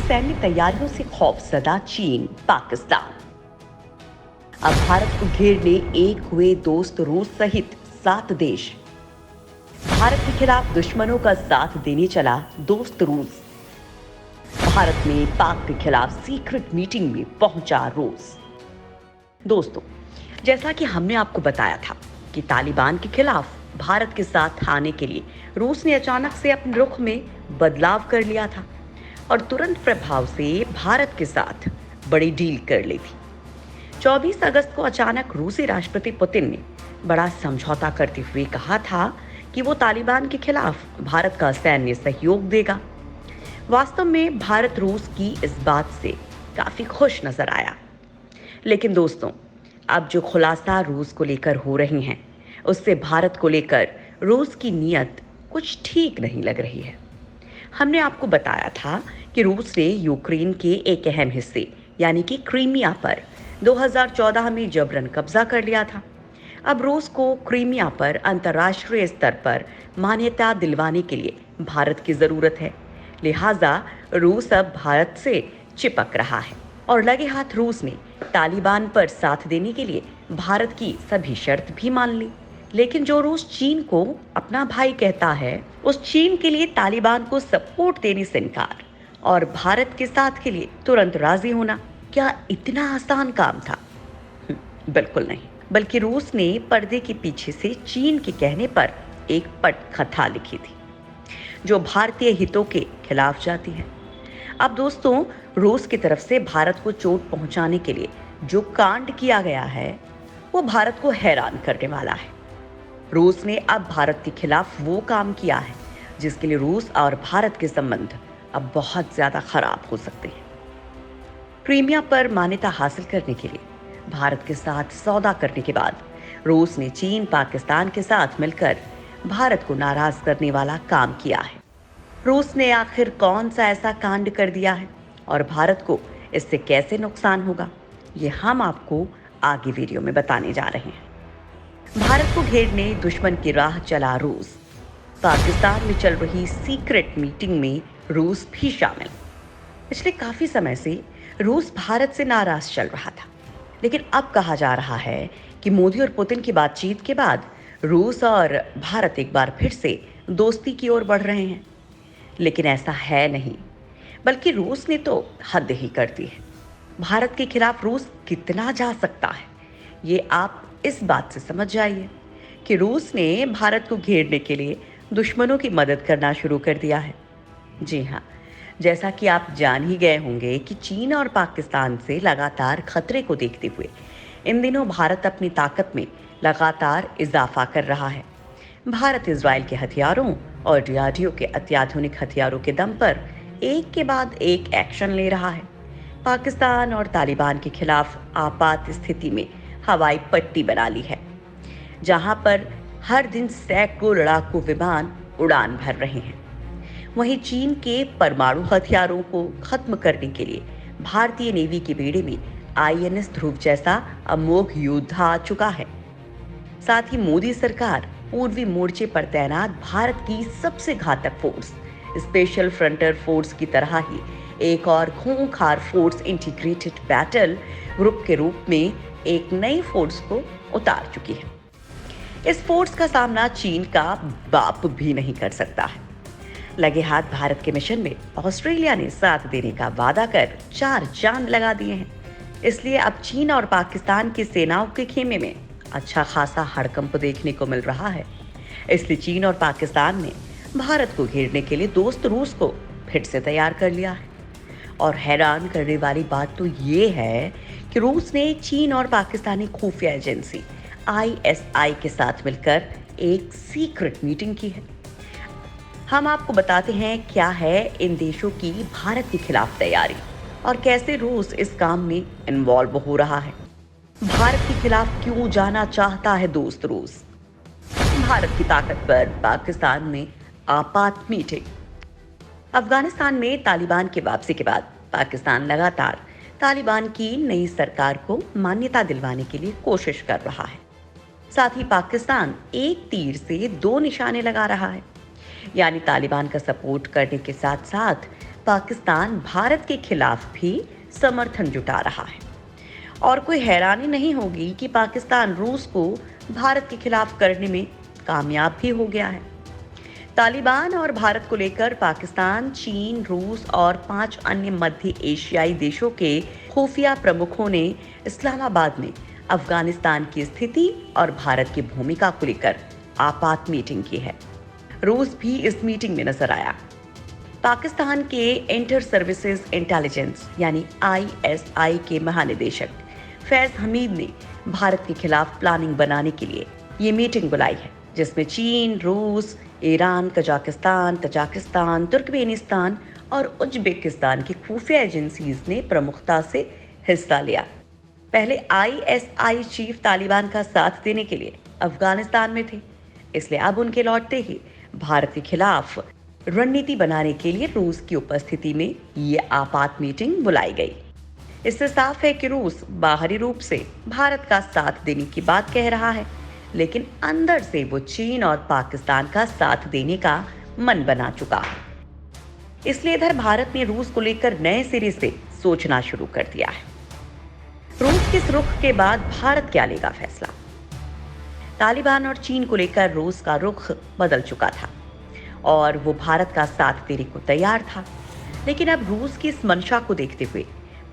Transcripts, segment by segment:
सैन्य तैयारियों से खौफजदा चीन, पाकिस्तान। अब भारत को घेरने एक हुए दोस्त रूस सहित 7 देश। भारत के खिलाफ दुश्मनों का साथ देने चला दोस्त रूस। भारत में पाक के खिलाफ सीक्रेट मीटिंग में पहुंचा रूस। दोस्तों, जैसा कि हमने आपको बताया था कि तालिबान के खिलाफ भारत के साथ आने के लिए रूस ने अचानक से अपने रुख में बदलाव कर लिया था और तुरंत प्रभाव से भारत के साथ बड़ी डील कर ली थी। 24 अगस्त को अचानक रूसी राष्ट्रपति पुतिन ने बड़ा समझौता करते हुए कहा था कि वो तालिबान के खिलाफ भारत का सैन्य सहयोग देगा। वास्तव में भारत रूस की इस बात से काफी खुश नजर आया। लेकिन दोस्तों, अब जो खुलासा रूस को लेकर हो रहे हैं, उससे भारत को लेकर रूस की नीयत कुछ ठीक नहीं लग रही है। हमने आपको बताया था कि रूस ने यूक्रेन के एक अहम हिस्से यानी कि क्रीमिया पर 2014 में जबरन कब्जा कर लिया था। अब रूस को क्रीमिया पर अंतर्राष्ट्रीय स्तर पर मान्यता दिलवाने के लिए भारत की जरूरत है। लिहाजा रूस अब भारत से चिपक रहा है और लगे हाथ रूस ने तालिबान पर साथ देने के लिए भारत की सभी शर्त भी मान ली। लेकिन जो रूस चीन को अपना भाई कहता है, उस चीन के लिए तालिबान को सपोर्ट देने से इनकार और भारत के साथ के लिए तुरंत राजी होना क्या इतना आसान काम था? बिल्कुल नहीं, बल्कि रूस ने पर्दे के पीछे से चीन के कहने पर एक पटकथा लिखी थी जो भारतीय हितों के खिलाफ जाती है। अब दोस्तों, रूस की तरफ से भारत को चोट पहुंचाने के लिए जो कांड किया गया है, वो भारत को हैरान करने वाला है। रूस ने अब भारत के खिलाफ वो काम किया है जिसके लिए रूस और भारत के संबंध अब बहुत ज्यादा खराब हो सकते हैं। क्रीमिया पर मान्यता हासिल करने के लिए भारत के साथ सौदा करने के बाद रूस ने चीन, पाकिस्तान के साथ मिलकर भारत को नाराज करने वाला काम किया है। रूस ने आखिर कौन सा ऐसा कांड कर दिया है और भारत को इससे कैसे नुकसान होगा, ये हम आपको आगे वीडियो में बताने जा रहे हैं। भारत को घेरने दुश्मन की राह चला रूस। पाकिस्तान में चल रही सीक्रेट मीटिंग में रूस भी शामिल। पिछले काफी समय से रूस भारत से नाराज चल रहा था, लेकिन अब कहा जा रहा है कि मोदी और पुतिन की बातचीत के बाद रूस और भारत एक बार फिर से दोस्ती की ओर बढ़ रहे हैं। लेकिन ऐसा है नहीं, बल्कि रूस ने तो हद ही कर दी है। भारत के खिलाफ रूस कितना जा सकता है, ये आप इस बात से समझ जाइए कि रूस ने भारत को घेरने के लिए दुश्मनों की मदद करना शुरू कर दिया है। जी हाँ, जैसा कि आप जान ही गए होंगे कि चीन और पाकिस्तान से लगातार खतरे को देखते हुए इन दिनों भारत अपनी ताकत में लगातार इजाफा कर रहा है। भारत इजराइल के हथियारों और डीआरडीओ के अत्याधुनिक हथियारों के दम पर एक के बाद एक एक्शन ले रहा है। पाकिस्तान और तालिबान के खिलाफ आपात स्थिति में हवाई पट्टी बना ली है, जहां पर हर दिन सैकड़ों लड़ाकू विमान उड़ान भर रहे हैं। वहीं चीन के परमाणु हथियारों को खत्म करने के लिए भारतीय नेवी के बेड़े में आईएनएस ध्रुव जैसा अमोघ योद्धा आ चुका है। साथ ही मोदी सरकार पूर्वी मोर्चे पर तैनात भारत की सबसे घातक फोर्स स्पेशल फ्रंटियर फोर्स की तरह ही एक और खूंखार फोर्स इंटीग्रेटेड बैटल ग्रुप के रूप में एक नई फोर्स को उतार चुकी है। इस फोर्स का सामना चीन का बाप भी नहीं कर सकता है। लगे हाथ भारत के मिशन में ऑस्ट्रेलिया ने साथ देने का वादा कर 4 चांद लगा दिए हैं। इसलिए अब चीन और पाकिस्तान की सेनाओं के खेमे में अच्छा खासा हड़कंप देखने को मिल रहा है। इसलिए चीन और पाकिस्तान ने भारत को घेरने के लिए दोस्त रूस को फिर से तैयार कर लिया है। और हैरान करने वाली बात तो ये है कि रूस ने चीन और पाकिस्तानी खुफिया एजेंसी आईएसआई के साथ मिलकर एक सीक्रेट मीटिंग की है। हम आपको बताते हैं क्या है इन देशों की भारत के खिलाफ तैयारी और कैसे रूस इस काम में इन्वॉल्व हो रहा है। भारत के खिलाफ क्यों जाना चाहता है दोस्त रूस? भारत की ताकत पर पाकिस्तान में आपात मीटिंग। अफगानिस्तान में तालिबान की वापसी के बाद पाकिस्तान लगातार तालिबान की नई सरकार को मान्यता दिलवाने के लिए कोशिश कर रहा है। साथ ही पाकिस्तान एक तीर से 2 निशाने लगा रहा है, यानी तालिबान का सपोर्ट करने के साथ साथ पाकिस्तान भारत के खिलाफ भी समर्थन जुटा रहा है। और कोई हैरानी नहीं होगी कि पाकिस्तान रूस को भारत के खिलाफ करने में कामयाब भी हो गया है। तालिबान और भारत को लेकर पाकिस्तान, चीन, रूस और 5 अन्य मध्य एशियाई देशों के खुफिया प्रमुखों ने इस्लामाबाद में अफगानिस्तान की स्थिति और भारत की भूमिका को लेकर आपात मीटिंग की है। रूस भी इस मीटिंग में नजर आया। पाकिस्तान के इंटर सर्विसेज इंटेलिजेंस यानी ISI के महानिदेशक फैज हमीद ने भारत के खिलाफ प्लानिंग बनाने के लिए ये मीटिंग बुलाई है, जिसमें चीन, रूस, ईरान, कजाकिस्तान, तजाकिस्तान, तुर्कमेनिस्तान और उज्बेकिस्तान की खुफिया एजेंसीज ने प्रमुखता से हिस्सा लिया। पहले ISI चीफ तालिबान का साथ देने के लिए अफगानिस्तान में थे, इसलिए अब उनके लौटते ही भारत के खिलाफ रणनीति बनाने के लिए रूस की उपस्थिति में ये आपात मीटिंग बुलाई गई। इससे साफ है कि रूस बाहरी रूप से भारत का साथ देने की बात कह रहा है, लेकिन अंदर से वो चीन और पाकिस्तान का साथ देने का मन बना चुका है। इसलिए इधर भारत ने रूस को लेकर नए सिरे से सोचना शुरू कर दिया है। रूस के इस रुख के बाद भारत क्या लेगा फैसला? तालिबान और चीन को लेकर रूस का रुख बदल चुका था और वो भारत का साथ देने को तैयार था, लेकिन अब रूस की इस मंशा को देखते हुए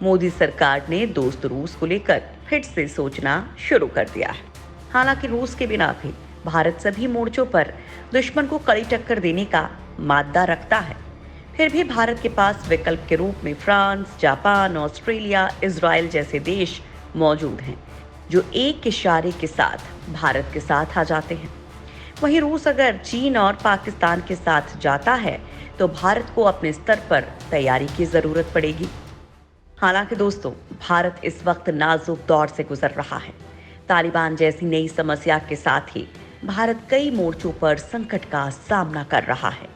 मोदी सरकार ने दोस्त रूस को लेकर फिर से सोचना शुरू कर दिया है। हालांकि रूस के बिना भी भारत सभी मोर्चों पर दुश्मन को कड़ी टक्कर देने का मादा रखता है। फिर भी भारत के पास विकल्प के रूप में फ्रांस, जापान, ऑस्ट्रेलिया, इजराइल जैसे देश मौजूद हैं, जो एक इशारे के साथ भारत के साथ आ जाते हैं। वहीं रूस अगर चीन और पाकिस्तान के साथ जाता है तो भारत को अपने स्तर पर तैयारी की जरूरत पड़ेगी। हालांकि दोस्तों, भारत इस वक्त नाजुक दौर से गुजर रहा है। तालिबान जैसी नई समस्या के साथ ही भारत कई मोर्चों पर संकट का सामना कर रहा है।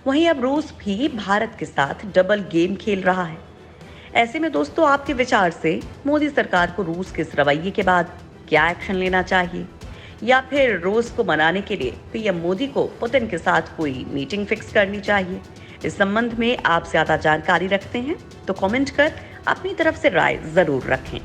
वहीं अब रूस भी भारत के साथ डबल गेम खेल रहा है। ऐसे में दोस्तों, आपके विचार से मोदी सरकार को रूस के इस रवैये के बाद क्या एक्शन लेना चाहिए, या फिर रूस को मनाने के लिए PM मोदी को पुतिन के साथ कोई मीटिंग फिक्स करनी चाहिए? इस संबंध में आप ज्यादा जानकारी रखते हैं तो कमेंट कर अपनी तरफ से राय जरूर रखें।